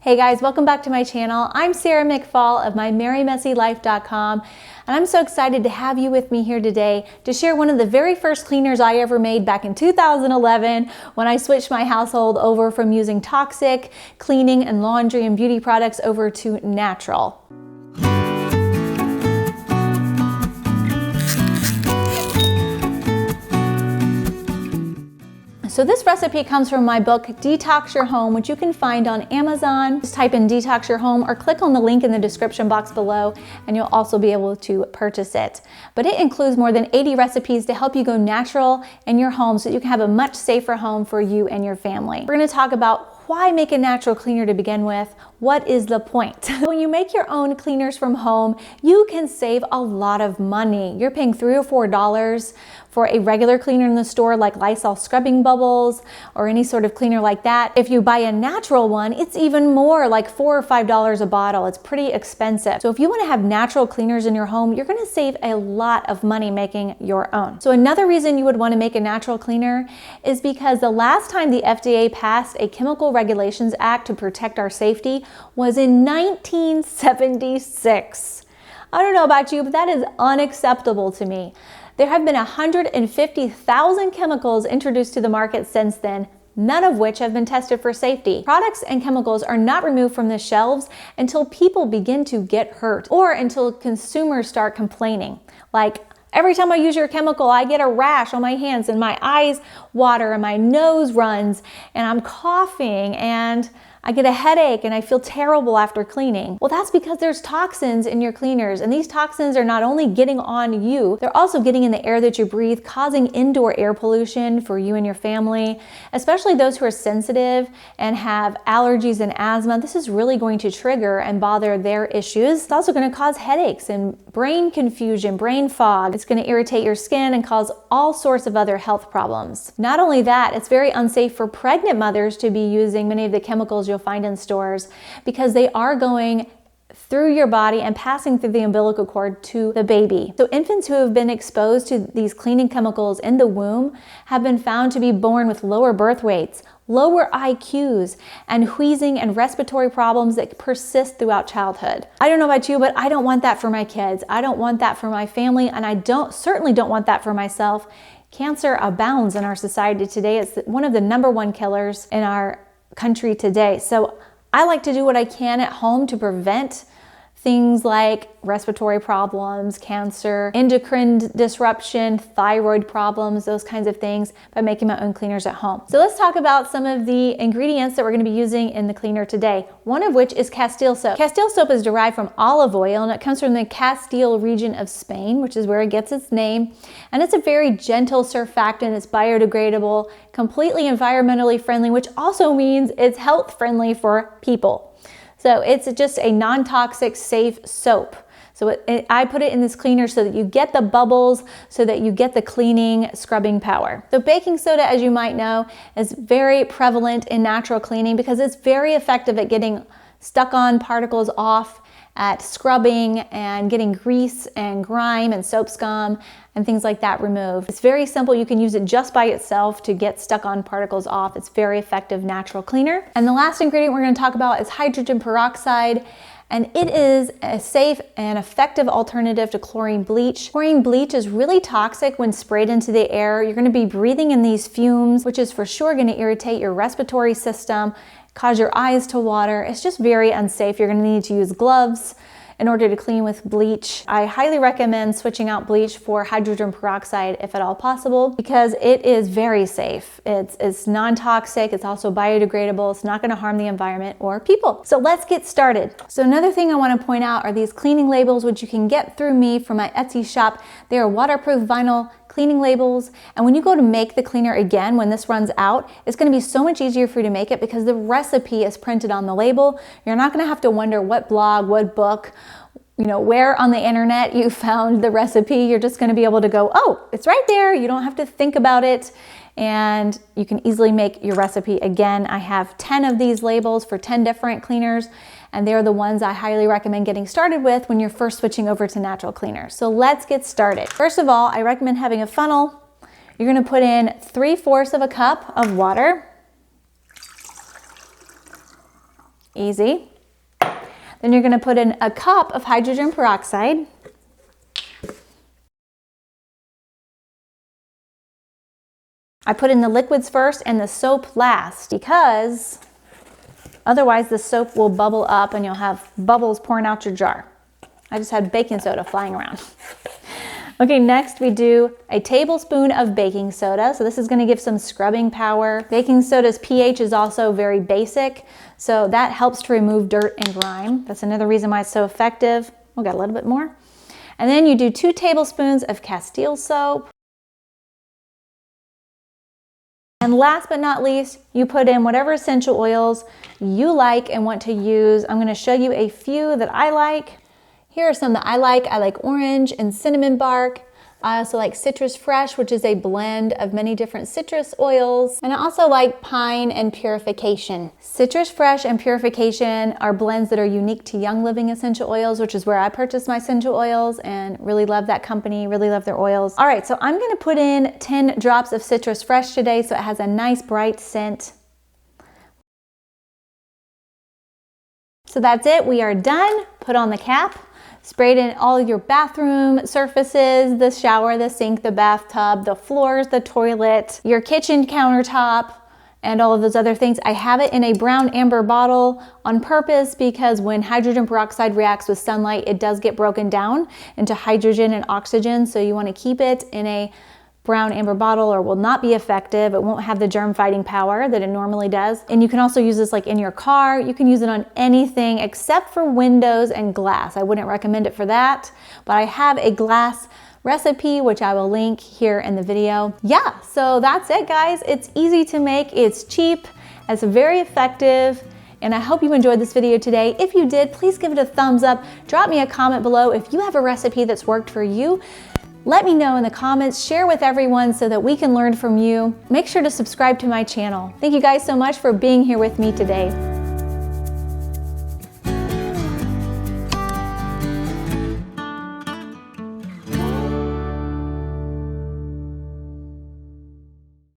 Hey guys, welcome back to my channel. I'm Sarah McFall of mymerrymessylife.com, and I'm so excited to have you with me here today to share one of the very first cleaners I ever made back in 2011 when I switched my household over from using toxic cleaning and laundry and beauty products over to natural. So this recipe comes from my book, Detox Your Home, which you can find on Amazon. Just type in Detox Your Home or click on the link in the description box below and you'll also be able to purchase it. But it includes more than 80 recipes to help you go natural in your home so that you can have a much safer home for you and your family. We're gonna talk about why make a natural cleaner to begin with? What is the point? When you make your own cleaners from home, you can save a lot of money. You're paying $3 or $4 for a regular cleaner in the store like Lysol scrubbing bubbles or any sort of cleaner like that. If you buy a natural one, it's even more, like $4 or $5 a bottle. It's pretty expensive. So if you want to have natural cleaners in your home, you're going to save a lot of money making your own. So another reason you would want to make a natural cleaner is because the last time the FDA passed a Chemical Regulations Act to protect our safety was in 1976. I don't know about you, but that is unacceptable to me. There have been 150,000 chemicals introduced to the market since then, none of which have been tested for safety. Products and chemicals are not removed from the shelves until people begin to get hurt or until consumers start complaining. Like, every time I use your chemical, I get a rash on my hands and my eyes water and my nose runs and I'm coughing and I get a headache and I feel terrible after cleaning. Well, that's because there's toxins in your cleaners, and these toxins are not only getting on you, they're also getting in the air that you breathe, causing indoor air pollution for you and your family, especially those who are sensitive and have allergies and asthma. This is really going to trigger and bother their issues. It's also going to cause headaches and brain confusion, brain fog. It's going to irritate your skin and cause all sorts of other health problems. Not only that, it's very unsafe for pregnant mothers to be using many of the chemicals you'll find in stores because they are going through your body and passing through the umbilical cord to the baby. So infants who have been exposed to these cleaning chemicals in the womb have been found to be born with lower birth weights, lower IQs, and wheezing and respiratory problems that persist throughout childhood. I don't know about you, but I don't want that for my kids. I don't want that for my family, and I certainly don't want that for myself. Cancer abounds in our society today. It's one of the #1 killers in our country today. So I like to do what I can at home to prevent things like respiratory problems, cancer, endocrine disruption, thyroid problems, those kinds of things by making my own cleaners at home. So let's talk about some of the ingredients that we're going to be using in the cleaner today, one of which is Castile soap. Castile soap is derived from olive oil and it comes from the Castile region of Spain, which is where it gets its name. And it's a very gentle surfactant. It's biodegradable, completely environmentally friendly, which also means it's health friendly for people. So it's just a non-toxic, safe soap. So I put it in this cleaner so that you get the bubbles, so that you get the cleaning, scrubbing power. So baking soda, as you might know, is very prevalent in natural cleaning because it's very effective at getting stuck-on particles off, at scrubbing and getting grease and grime and soap scum and things like that removed. It's very simple. You can use it just by itself to get stuck-on particles off. It's very effective natural cleaner. And the last ingredient we're going to talk about is hydrogen peroxide. And it is a safe and effective alternative to chlorine bleach. Chlorine bleach is really toxic when sprayed into the air. You're going to be breathing in these fumes, which is for sure going to irritate your respiratory system, cause your eyes to water. It's just very unsafe. You're going to need to use gloves in order to clean with bleach. I highly recommend switching out bleach for hydrogen peroxide if at all possible because it is very safe. It's non-toxic, it's also biodegradable, it's not gonna harm the environment or people. So let's get started. So another thing I wanna point out are these cleaning labels, which you can get through me from my Etsy shop. They are waterproof vinyl cleaning labels, and when you go to make the cleaner again, when this runs out, it's going to be so much easier for you to make it because the recipe is printed on the label. You're not going to have to wonder what blog, what book, where on the internet you found the recipe. You're just going to be able to go, oh, it's right there. You don't have to think about it, and you can easily make your recipe again. I have 10 of these labels for 10 different cleaners, and they're the ones I highly recommend getting started with when you're first switching over to natural cleaners. So let's get started. First of all, I recommend having a funnel. You're going to put in 3/4 of a cup of water. Easy. Then you're gonna put in a cup of hydrogen peroxide. I put in the liquids first and the soap last because otherwise the soap will bubble up and you'll have bubbles pouring out your jar. I just had baking soda flying around. Okay, next we do a tablespoon of baking soda. So this is gonna give some scrubbing power. Baking soda's pH is also very basic, so that helps to remove dirt and grime. That's another reason why it's so effective. We'll get a little bit more. And then you do 2 tablespoons of Castile soap. And last but not least, you put in whatever essential oils you like and want to use. I'm going to show you a few that I like. Here are some that I like. I like orange and cinnamon bark. I also like citrus fresh, which is a blend of many different citrus oils. And I also like pine and purification. Citrus fresh and purification are blends that are unique to Young Living essential oils, which is where I purchased my essential oils and really love that company, really love their oils. All right, so I'm gonna put in 10 drops of citrus fresh today so it has a nice bright scent. So that's it, we are done. Put on the cap. Spray it in all your bathroom surfaces, the shower, the sink, the bathtub, the floors, the toilet, your kitchen countertop, and all of those other things. I have it in a brown amber bottle on purpose because when hydrogen peroxide reacts with sunlight, it does get broken down into hydrogen and oxygen. So you want to keep it in a brown amber bottle or will not be effective. It won't have the germ fighting power that it normally does. And you can also use this like in your car. You can use it on anything except for windows and glass. I wouldn't recommend it for that, but I have a glass recipe, which I will link here in the video. Yeah, so that's it, guys. It's easy to make, it's cheap, it's very effective. And I hope you enjoyed this video today. If you did, please give it a thumbs up. Drop me a comment below if you have a recipe that's worked for you. Let me know in the comments, share with everyone so that we can learn from you. Make sure to subscribe to my channel. Thank you guys so much for being here with me today.